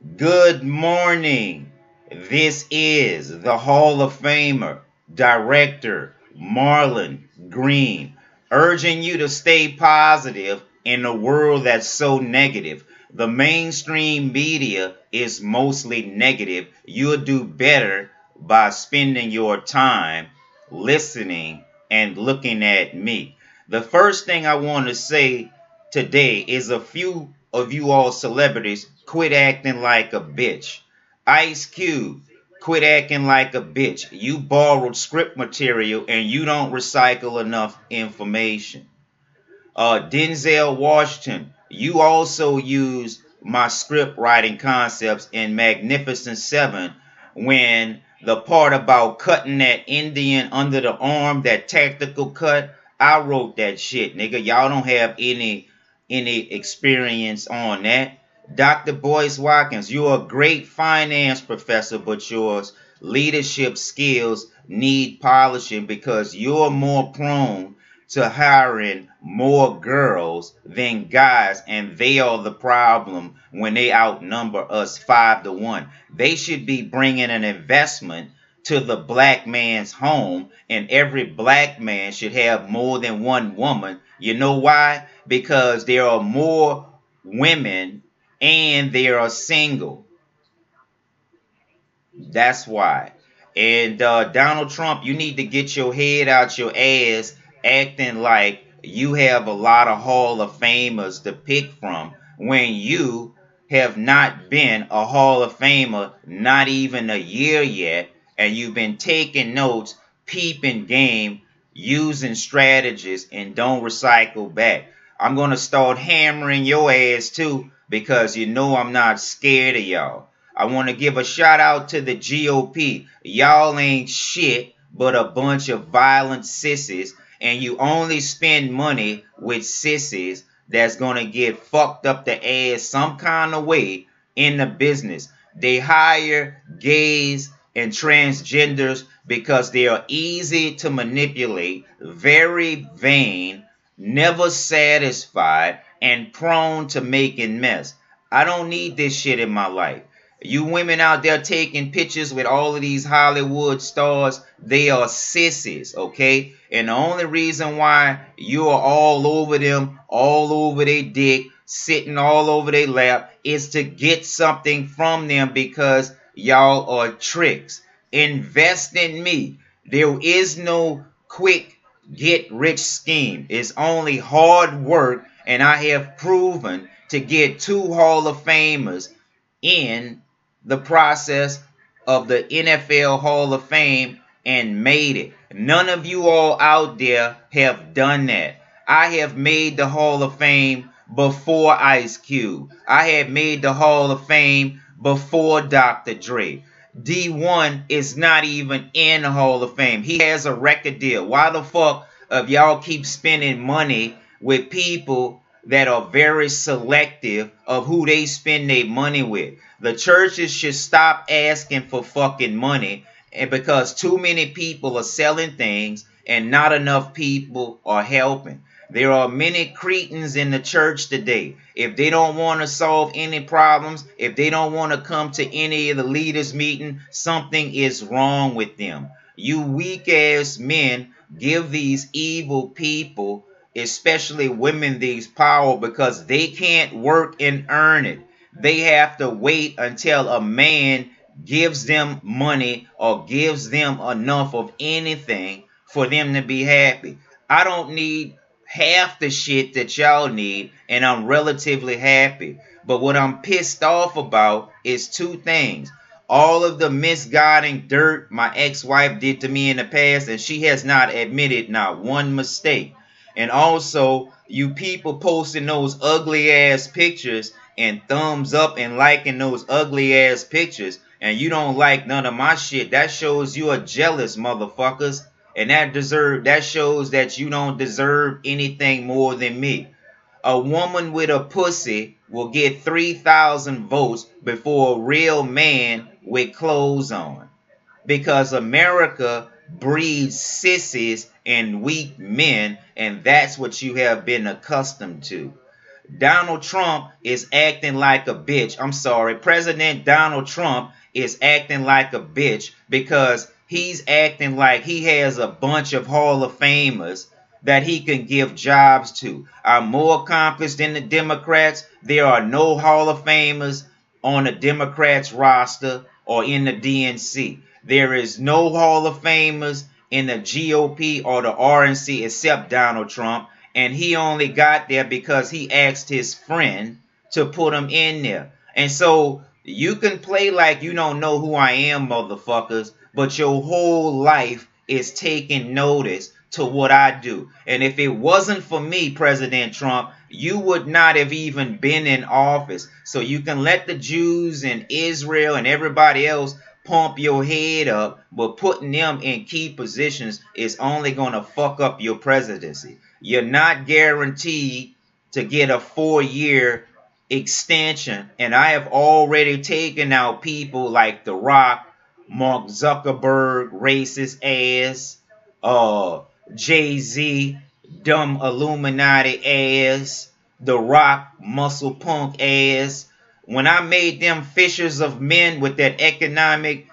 Good morning. This is the Hall of Famer, Director Marlon Green, urging you to stay positive in a world that's so negative. The mainstream media is mostly negative. You'll do better by spending your time listening and looking at me. The first thing I want to say today is a few of you all celebrities quit acting like a bitch. Ice Cube, quit acting like a bitch. You borrowed script material and you don't recycle enough information. Denzel Washington, you also used my script writing concepts in Magnificent Seven when the part about cutting that Indian under the arm, that tactical cut, I wrote that shit, nigga. Y'all don't have any experience on that. Dr. Boyce Watkins, you're a great finance professor, but your leadership skills need polishing because you're more prone to hiring more girls than guys, and they are the problem when they outnumber us 5-1. They should be bringing an investment to the black man's home, and every black man should have more than one woman. You know why? Because there are more women and they are single. That's why. And Donald Trump, you need to get your head out your ass acting like you have a lot of Hall of Famers to pick from when you have not been a Hall of Famer not even a year yet, and you've been taking notes, peeping game, using strategies, and don't recycle back. I'm going to start hammering your ass too because you know I'm not scared of y'all. I want to give a shout out to the GOP. Y'all ain't shit but a bunch of violent sissies, and you only spend money with sissies that's going to get fucked up the ass some kind of way in the business. They hire gays and transgenders because they are easy to manipulate, very vain, never satisfied, and prone to making mess. I don't need this shit in my life. You women out there taking pictures with all of these Hollywood stars, they are sissies, okay? And the only reason why you are all over them, all over their dick, sitting all over their lap, is to get something from them because y'all are tricks. Invest in me. There is no quick get rich scheme. It's only hard work, and I have proven to get 2 Hall of Famers in the process of the NFL Hall of Fame and made it. None of you all out there have done that. I have made the Hall of Fame before Ice Cube. I had made the Hall of Fame before Dr. Dre. D1 is not even in the Hall of Fame. He has a record deal. Why the fuck if y'all keep spending money with people that are very selective of who they spend their money with? The churches should stop asking for fucking money, and because too many people are selling things and not enough people are helping. There are many cretins in the church today. If they don't want to solve any problems, if they don't want to come to any of the leaders' meeting, something is wrong with them. You weak ass men give these evil people, especially women, these power because they can't work and earn it. They have to wait until a man gives them money or gives them enough of anything for them to be happy. I don't need half the shit that y'all need, and I'm relatively happy. But what I'm pissed off about is 2 things. All of the misguiding dirt my ex-wife did to me in the past, and she has not admitted not one mistake. And also, you people posting those ugly ass pictures and thumbs up and liking those ugly ass pictures, and you don't like none of my shit. That shows you are jealous, motherfuckers. And that shows that you don't deserve anything more than me. A woman with a pussy will get 3,000 votes before a real man with clothes on. Because America breeds sissies and weak men, and that's what you have been accustomed to. Donald Trump is acting like a bitch. I'm sorry, President Donald Trump is acting like a bitch because he's acting like he has a bunch of Hall of Famers that he can give jobs to. Are more accomplished than the Democrats. There are no Hall of Famers on the Democrats roster or in the DNC. There is no Hall of Famers in the GOP or the RNC except Donald Trump. And he only got there because he asked his friend to put him in there. And so you can play like you don't know who I am, motherfuckers, but your whole life is taking notice to what I do. And if it wasn't for me, President Trump, you would not have even been in office. So you can let the Jews and Israel and everybody else pump your head up, but putting them in key positions is only going to fuck up your presidency. You're not guaranteed to get a 4-year extension. And I have already taken out people like The Rock, Mark Zuckerberg, racist ass, Jay-Z, dumb Illuminati ass, The Rock, muscle punk ass. When I made them fishers of men with that economic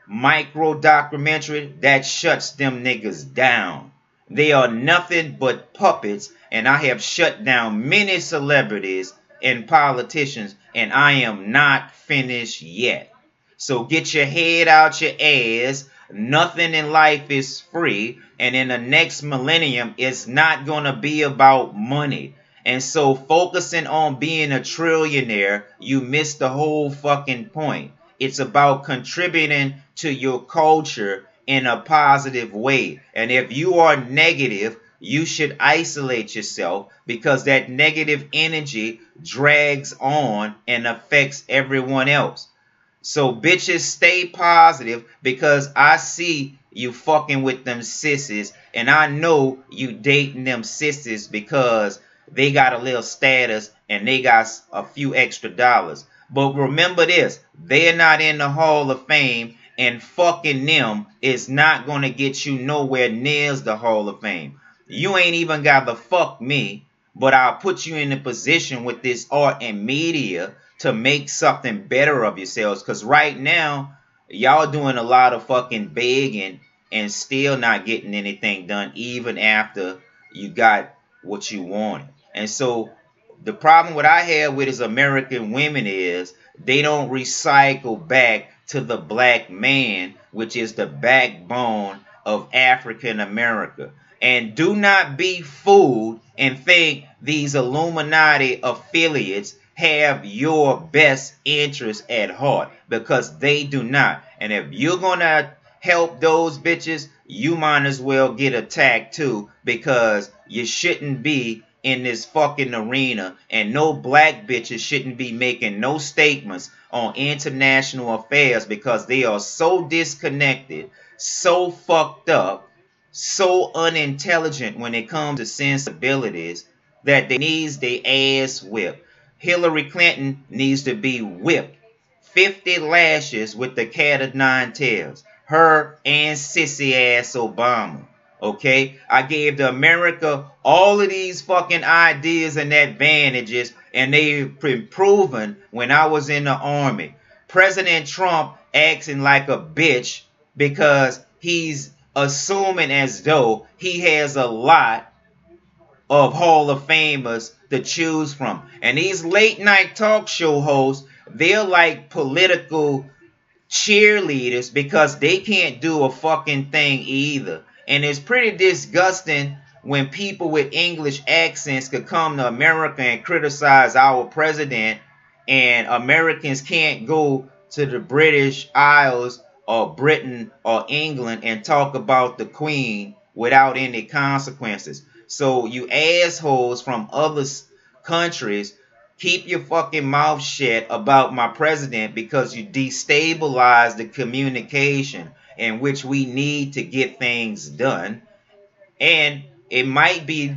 micro documentary, that shuts them niggas down. They are nothing but puppets, and I have shut down many celebrities and politicians, and I am not finished yet. So get your head out your ass. Nothing in life is free, and in the next millennium, it's not going to be about money. And so focusing on being a trillionaire, you miss the whole fucking point. It's about contributing to your culture in a positive way. And if you are negative, you should isolate yourself because that negative energy drags on and affects everyone else. So bitches, stay positive because I see you fucking with them sissies, and I know you dating them sissies because they got a little status and they got a few extra dollars. But remember this, they're not in the Hall of Fame, and fucking them is not going to get you nowhere near the Hall of Fame. You ain't even got to fuck me, but I'll put you in a position with this art and media to make something better of yourselves. Because right now, y'all doing a lot of fucking begging and still not getting anything done even after you got what you wanted. And so the problem what I have with is American women is they don't recycle back to the black man, which is the backbone of African America. And do not be fooled and think these Illuminati affiliates have your best interest at heart, because they do not. And if you're going to help those bitches, you might as well get attacked too, because you shouldn't be in this fucking arena, and no black bitches shouldn't be making no statements on international affairs because they are so disconnected, so fucked up, so unintelligent when it comes to sensibilities that they needs their ass whipped. Hillary Clinton needs to be whipped 50 lashes with the cat of nine tails. Her and sissy ass Obama. Okay? I gave the America all of these fucking ideas and advantages, and they've been proven when I was in the army. President Trump acting like a bitch because he's assuming as though he has a lot of Hall of Famers to choose from. And these late night talk show hosts, they're like political cheerleaders because they can't do a fucking thing either. And it's pretty disgusting when people with English accents could come to America and criticize our president, and Americans can't go to the British Isles or Britain or England and talk about the Queen without any consequences. So you assholes from other countries, keep your fucking mouth shut about my president, because you destabilize the communication in which we need to get things done. And it might be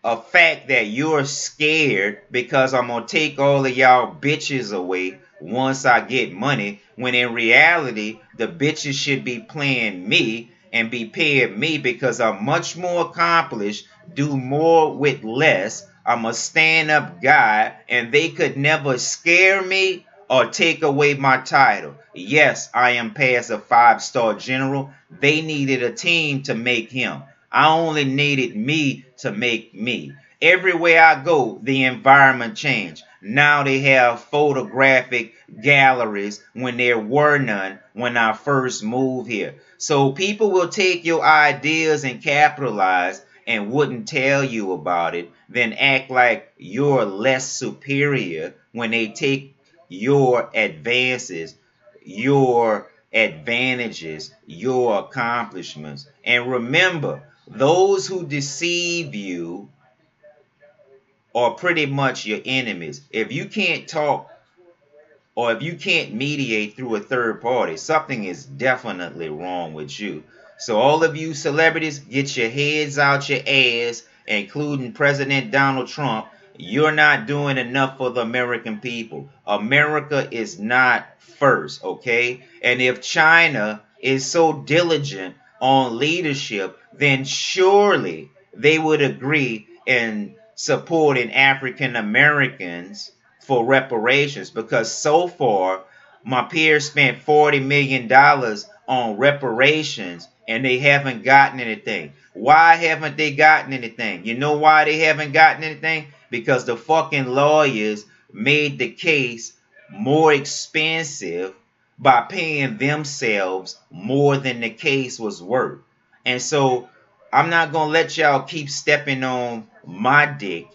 a fact that you're scared because I'm going to take all of y'all bitches away once I get money, when in reality, the bitches should be playing me and be paying me because I'm much more accomplished, do more with less, I'm a stand-up guy, and they could never scare me or take away my title. Yes, I am past a 5-star general. They needed a team to make him. I only needed me to make me. Everywhere I go, the environment changed. Now they have photographic galleries when there were none when I first moved here. So people will take your ideas and capitalize and wouldn't tell you about it, then act like you're less superior when they take your advances, your advantages, your accomplishments. And remember, those who deceive you are pretty much your enemies. If you can't talk or if you can't mediate through a third party, something is definitely wrong with you. So all of you celebrities, get your heads out your ass, including President Donald Trump. You're not doing enough for the American people. America is not first, okay? And if China is so diligent on leadership, then surely they would agree in supporting African Americans for reparations, because so far my peers spent $40 million on reparations and they haven't gotten anything. Why haven't they gotten anything? You know why they haven't gotten anything? Because the fucking lawyers made the case more expensive by paying themselves more than the case was worth. And so I'm not going to let y'all keep stepping on my dick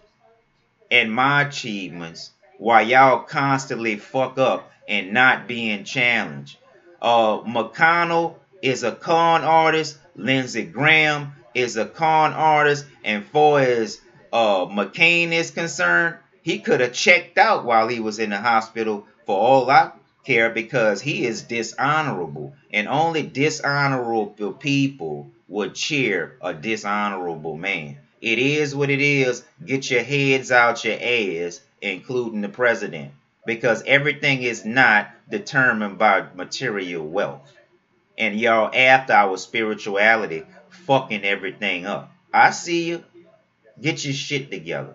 and my achievements while y'all constantly fuck up and not being challenged. McConnell is a con artist. Lindsey Graham is a con artist. And far as McCain is concerned, he could have checked out while he was in the hospital for all I care, because he is dishonorable. And only dishonorable people would cheer a dishonorable man. It is what it is. Get your heads out your ass, including the president, because everything is not determined by material wealth. And y'all after our spirituality fucking everything up. I see you. Get your shit together.